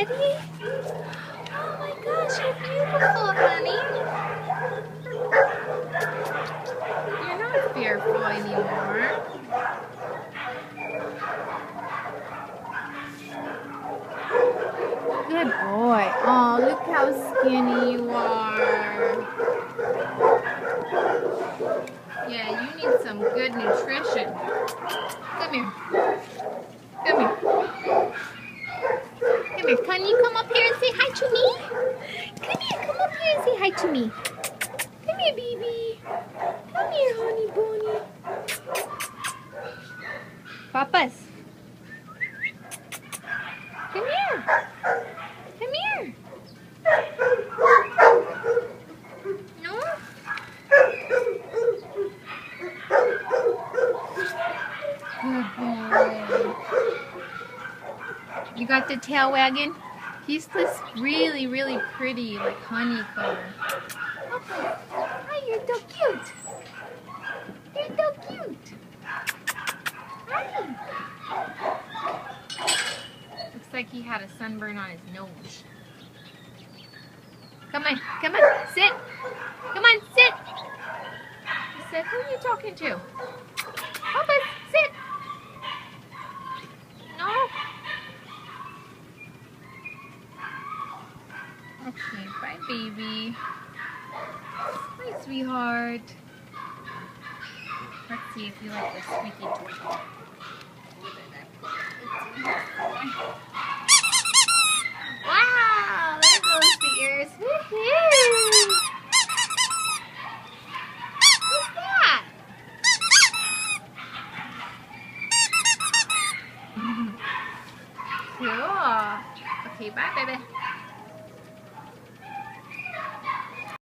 ready? Oh my gosh, you're beautiful, honey. You're not fearful anymore. Good boy. Oh, look how skinny you are. Yeah, you need some good nutrition. Come here. Come here. Come here. Can you come up here and say hi to me? Come here. Come up here and say hi to me. Come here, baby. Come here, honey bunny. Papas. Come here. Come here. No? Good boy. You got the tail wagging? He's this really, really pretty, like honey color. Okay. Hi, you're so cute. You're so cute. Hi. Looks like he had a sunburn on his nose. Come on, come on, sit. Come on, sit. He said, who are you talking to? Papa, sit. No. Okay, bye, baby. Hi, sweetheart. Let's see if you like the squeaky toy. Wow, there goes the ears. Woohoo! What's that? Cool. Okay, bye, baby.